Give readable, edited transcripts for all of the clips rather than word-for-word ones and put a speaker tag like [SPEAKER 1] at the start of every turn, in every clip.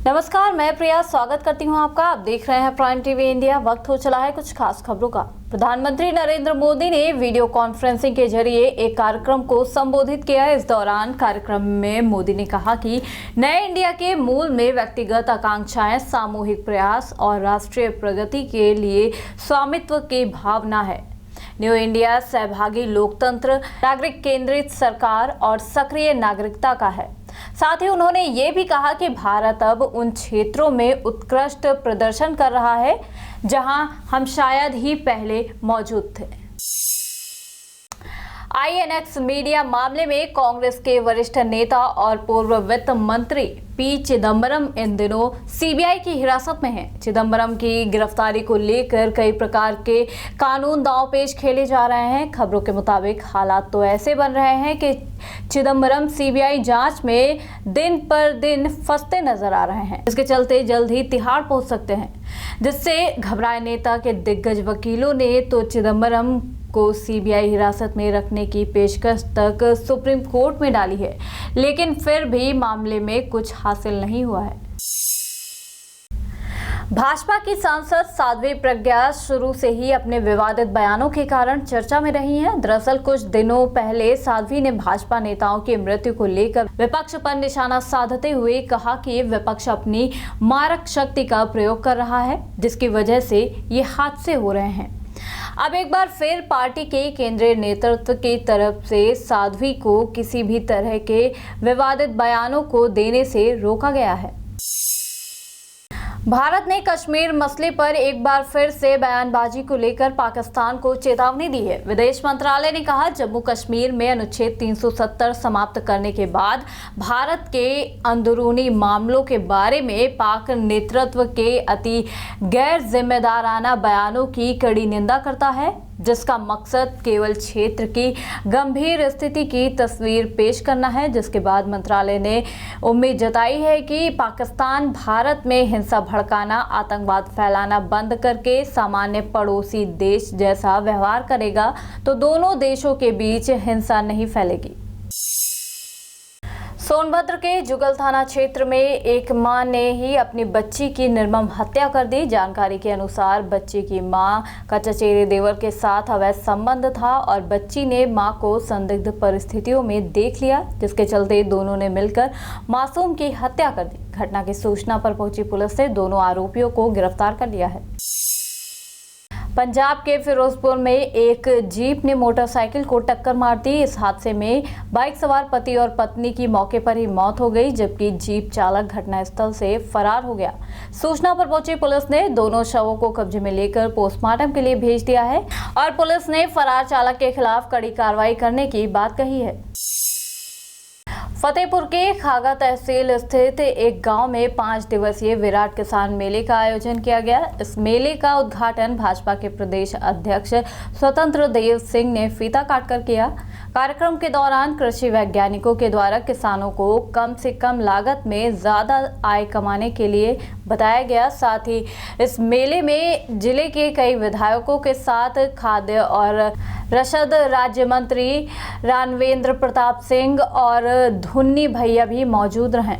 [SPEAKER 1] नमस्कार, मैं प्रिया स्वागत करती हूं आपका। आप देख रहे हैं प्राइम टीवी इंडिया। वक्त हो चला है कुछ खास खबरों का। प्रधानमंत्री नरेंद्र मोदी ने वीडियो कॉन्फ्रेंसिंग के जरिए एक कार्यक्रम को संबोधित किया। इस दौरान कार्यक्रम में मोदी ने कहा कि नए इंडिया के मूल में व्यक्तिगत आकांक्षाएं, सामूहिक प्रयास और राष्ट्रीय प्रगति के लिए स्वामित्व की भावना है। न्यू इंडिया सहभागी लोकतंत्र, नागरिक केंद्रित सरकार और सक्रिय नागरिकता का है। साथ ही उन्होंने ये भी कहा कि भारत अब उन क्षेत्रों में उत्कृष्ट प्रदर्शन कर रहा है जहां हम शायद ही पहले मौजूद थे। आईएनएक्स मीडिया मामले में कांग्रेस के वरिष्ठ नेता और पूर्व वित्त मंत्री पी चिदम्बरम इन दिनों सीबीआई की हिरासत में हैं। चिदम्बरम की गिरफ्तारी को लेकर कई प्रकार के कानून दांवपेच खेले जा रहे हैं। खबरों के मुताबिक हालात तो ऐसे बन रहे हैं कि चिदम्बरम सीबीआई जांच में दिन पर दिन फंसते नजर आ रहे हैं। इसके चलते जल्द ही तिहाड़ पहुंच सकते हैं, जिससे घबराए नेता के दिग्गज वकीलों ने तो चिदम्बरम को सीबीआई हिरासत में रखने की पेशकश तक सुप्रीम कोर्ट में डाली है, लेकिन फिर भी मामले में कुछ हासिल नहीं हुआ है। भाजपा की सांसद साध्वी प्रज्ञा शुरू से ही अपने विवादित बयानों के कारण चर्चा में रही हैं। दरअसल कुछ दिनों पहले साध्वी ने भाजपा नेताओं की मृत्यु को लेकर विपक्ष पर निशाना साधते हुए कहा कि विपक्ष अपनी मारक शक्ति का प्रयोग कर रहा है, जिसकी वजह से ये हादसे हो रहे हैं। अब एक बार फिर पार्टी के केंद्रीय नेतृत्व की तरफ से साध्वी को किसी भी तरह के विवादित बयानों को देने से रोका गया है। भारत ने कश्मीर मसले पर एक बार फिर से बयानबाजी को लेकर पाकिस्तान को चेतावनी दी है। विदेश मंत्रालय ने कहा, जम्मू कश्मीर में अनुच्छेद 370 समाप्त करने के बाद भारत के अंदरूनी मामलों के बारे में पाक नेतृत्व के अति गैर जिम्मेदाराना बयानों की कड़ी निंदा करता है, जिसका मकसद केवल क्षेत्र की गंभीर स्थिति की तस्वीर पेश करना है। जिसके बाद मंत्रालय ने उम्मीद जताई है कि पाकिस्तान भारत में हिंसा भड़काना, आतंकवाद फैलाना बंद करके सामान्य पड़ोसी देश जैसा व्यवहार करेगा तो दोनों देशों के बीच हिंसा नहीं फैलेगी। सोनभद्र के जुगल थाना क्षेत्र में एक मां ने ही अपनी बच्ची की निर्मम हत्या कर दी। जानकारी के अनुसार बच्ची की मां का चचेरे देवर के साथ अवैध संबंध था और बच्ची ने मां को संदिग्ध परिस्थितियों में देख लिया, जिसके चलते दोनों ने मिलकर मासूम की हत्या कर दी। घटना की सूचना पर पहुंची पुलिस ने दोनों आरोपियों को गिरफ्तार कर लिया है। पंजाब के फिरोजपुर में एक जीप ने मोटरसाइकिल को टक्कर मार दी। इस हादसे में बाइक सवार पति और पत्नी की मौके पर ही मौत हो गई, जबकि जीप चालक घटनास्थल से फरार हो गया। सूचना पर पहुंची पुलिस ने दोनों शवों को कब्जे में लेकर पोस्टमार्टम के लिए भेज दिया है और पुलिस ने फरार चालक के खिलाफ कड़ी कार्रवाई करने की बात कही है। फतेहपुर के खागा तहसील स्थित एक गांव में 5 दिवसीय विराट किसान मेले का आयोजन किया गया। इस मेले का उद्घाटन भाजपा के प्रदेश अध्यक्ष स्वतंत्र देव सिंह ने फीता काटकर किया। कार्यक्रम के दौरान कृषि वैज्ञानिकों के द्वारा किसानों को कम से कम लागत में ज्यादा आय कमाने के लिए बताया गया। साथ ही इस मेले में जिले के कई विधायकों के साथ खाद्य और रसद राज्य मंत्री रानवेंद्र प्रताप सिंह और धुन्नी भैया भी मौजूद रहे।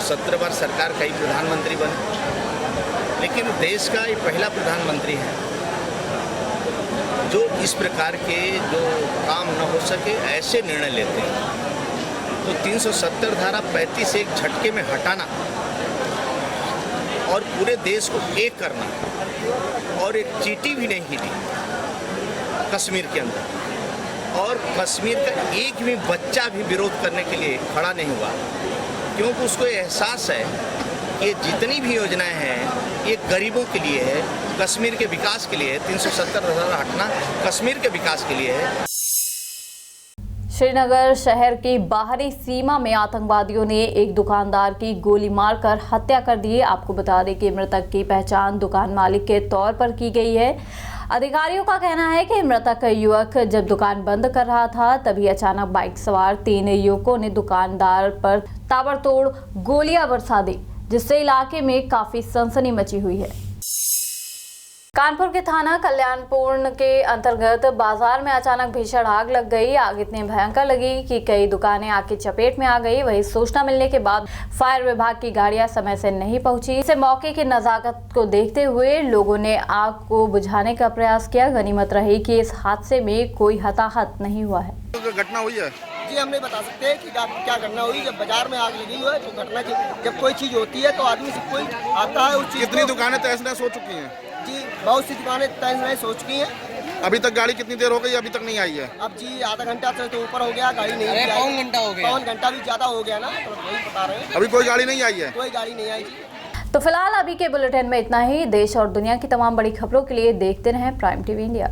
[SPEAKER 2] 17 बार सरकार कई प्रधानमंत्री बने, लेकिन देश का ये पहला प्रधानमंत्री है जो इस प्रकार के जो काम न हो सके ऐसे निर्णय लेते हैं। तो 370 धारा 35 एक झटके में हटाना और पूरे देश को एक करना और एक चींटी भी नहीं हिली कश्मीर के अंदर, और कश्मीर का एक भी बच्चा भी विरोध करने के लिए खड़ा नहीं हुआ, क्योंकि उसको एहसास है कि जितनी भी योजनाएं हैं ये गरीबों के लिए है, कश्मीर के विकास के लिए है। 370 धारा हटना कश्मीर के विकास के लिए है।
[SPEAKER 1] श्रीनगर शहर की बाहरी सीमा में आतंकवादियों ने एक दुकानदार की गोली मारकर हत्या कर दी। आपको बता दें कि मृतक की पहचान दुकान मालिक के तौर पर की गई है। अधिकारियों का कहना है कि मृतक युवक जब दुकान बंद कर रहा था तभी अचानक बाइक सवार 3 युवकों ने दुकानदार पर ताबड़तोड़ गोलियां बरसा दी, जिससे इलाके में काफी सनसनी मची हुई है। कानपुर के थाना कल्याणपुर के अंतर्गत बाजार में अचानक भीषण आग लग गई। आग इतनी भयंकर लगी कि कई दुकानें आग की चपेट में आ गई। वहीं सूचना मिलने के बाद फायर विभाग की गाड़ियां समय से नहीं पहुंची। इसे मौके की नजाकत को देखते हुए लोगों ने आग को बुझाने का प्रयास किया। गनीमत रही कि इस हादसे में कोई हताहत नहीं हुआ है।
[SPEAKER 3] घटना हुई है
[SPEAKER 4] जी, हम नहीं बता सकते कि क्या घटना हुई। जब बाजार में आग लगी हुई है तो घटना की जब कोई चीज होती है तो आदमी से कोई आता है उस चीज।
[SPEAKER 3] कितनी दुकानें तहस नहस हो चुकी हैं?
[SPEAKER 4] जी, बहुत सी दुकानें तहस नहस हो चुकी हैं।
[SPEAKER 3] अभी तक गाड़ी कितनी देर हो गई, अभी तक नहीं आई है?
[SPEAKER 4] अब जी आधा घंटा से तो ऊपर हो गया, गाड़ी नहीं आई।
[SPEAKER 5] पौन घंटा हो गया।
[SPEAKER 4] पौन घंटा भी ज्यादा हो गया ना, तो वही बता रहे हैं।
[SPEAKER 3] अभी कोई गाड़ी नहीं आई है?
[SPEAKER 4] कोई गाड़ी नहीं आई जी।
[SPEAKER 1] तो फिलहाल अभी के बुलेटिन में इतना ही। देश और दुनिया की तमाम बड़ी खबरों के लिए देखते रहें प्राइम टीवी इंडिया।